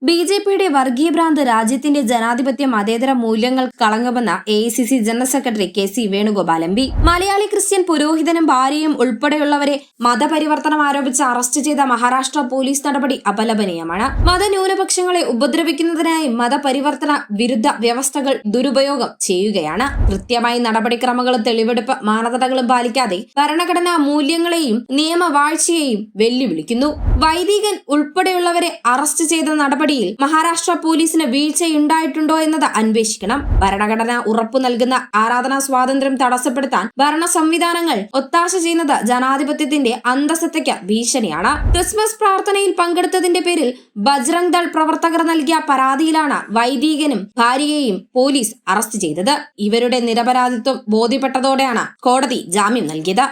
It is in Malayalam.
ബി.ജെ.പിയുടെ വർഗീയ ഭ്രാന്ത് രാജ്യത്തിന്റെ ജനാധിപത്യ മതേതര മൂല്യങ്ങൾക്ക് കളങ്കമെന്ന AICC general secretary KC. Venugopal MP. Malayali Christian പുരോഹിതനും ഭാര്യയും ഉൾപ്പെടെയുള്ളവരെ മതപരിവർത്തനം ആരോപിച്ച് അറസ്റ്റ് ചെയ്ത മഹാരാഷ്ട്ര പോലീസ് നടപടി അപലപനീയമാണ്. മതന്യൂനപക്ഷങ്ങളെ ഉപദ്രവിക്കുന്നതിനായി മതപരിവർത്തന വിരുദ്ധ വ്യവസ്ഥകൾ ദുരുപയോഗം ചെയ്യുകയാണ്. കൃത്യമായി നടപടിക്രമങ്ങളും തെളിവെടുപ്പ് മാനദണ്ഡങ്ങളും പാലിക്കാതെ ഭരണഘടനാ മൂല്യങ്ങളെയും നിയമവാഴ്ചയെയും വെല്ലുവിളിക്കുന്നു. വൈദികൻ ഉൾപ്പെടെയുള്ളവരെ അറസ്റ്റ് ചെയ്ത നടപടിയിൽ മഹാരാഷ്ട്ര പോലീസിന് വീഴ്ചയുണ്ടായിട്ടുണ്ടോ എന്നത് അന്വേഷിക്കണം. ഭരണഘടന ഉറപ്പു നൽകുന്ന ആരാധനാ സ്വാതന്ത്ര്യം തടസ്സപ്പെടുത്താൻ ഭരണ സംവിധാനങ്ങൾ ഒത്താശ ചെയ്യുന്നത് ജനാധിപത്യത്തിന്റെ അന്തസത്തയ്ക്ക് ഭീഷണിയാണ്. ക്രിസ്മസ് പ്രാർത്ഥനയിൽ പങ്കെടുത്തതിന്റെ പേരിൽ ബജ്രംഗ് ദൾ പ്രവർത്തകർ നൽകിയ പരാതിയിലാണ് വൈദികനും ഭാര്യയെയും പോലീസ് അറസ്റ്റ് ചെയ്തത്. ഇവരുടെ നിരപരാധിത്വം ബോധ്യപ്പെട്ടതോടെയാണ് കോടതി ജാമ്യം നൽകിയത്.